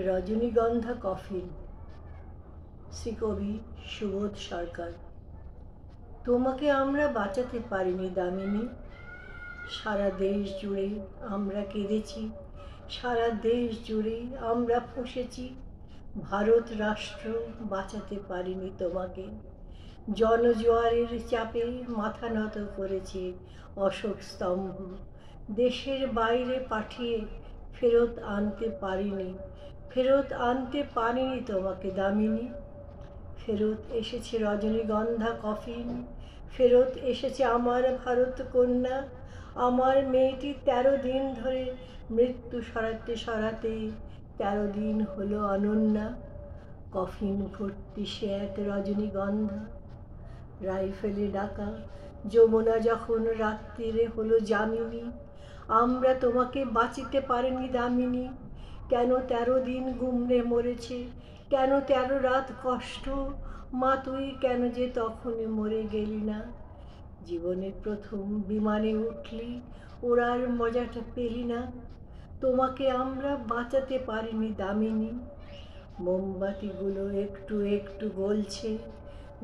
রজনীগন্ধা কফিন। শ্রীকবি সুবোধ সরকার। তোমাকে আমরা বাঁচাতে পারিনি দামিনী। সারা দেশ জুড়ে আমরা কেঁদেছি, সারা দেশ জুড়ে আমরা ফুঁসেছি। ভারত রাষ্ট্র বাঁচাতে পারিনি তোমাকে। জনজোয়ারের চাপে মাথা নত করেছে অশোক স্তম্ভ। দেশের বাইরে পাঠিয়ে ফেরত আনতে পারিনি, ফেরত আনতে পারিনি তোমাকে দামিনী। ফেরত এসেছে রজনীগন্ধা কফিন, ফেরত এসেছে আমার ভারত কন্যা। আমার মেয়েটি 13 দিন ধরে মৃত্যু সরাতে সরাতে 13 দিন হলো অনন্যা। কফিন ভর্তি সে এক রজনীগন্ধা। রাইফেলে ডাকা যমুনা যখন রাত্রিরে হলো যামিনী। আমরা তোমাকে বাঁচিতে পারিনি দামিনী। কেন 13 দিন গুমরে মরেছে, কেন 13 রাত কষ্ট। মা তুই কেন যে তখন মরে গেলি না। জীবনে প্রথম বিমানে উঠলি, ওড়ার মজাটা পেলি না। তোমাকে আমরা বাঁচাতে পারিনি দামিনী। মোমবাতিগুলো একটু একটু গলছে,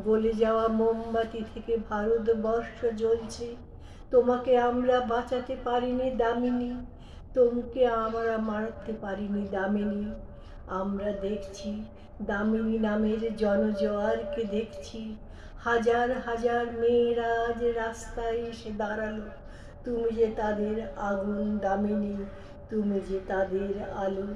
গলে যাওয়া মোমবাতি থেকে ভারতবর্ষ জ্বলছে। তোমাকে আমরা বাঁচাতে পারিনি দামিনী। তোমাকে আমরা মারতে পারিনি দামিনী। আমরা দেখছি দামিনী নামের জনজোয়ারকে দেখছি। হাজার হাজার মেয়েরা আজ রাস্তায় এসে দাঁড়ালো। তুমি যে তাদের আগুন দামিনী, তুমি যে তাদের আলো।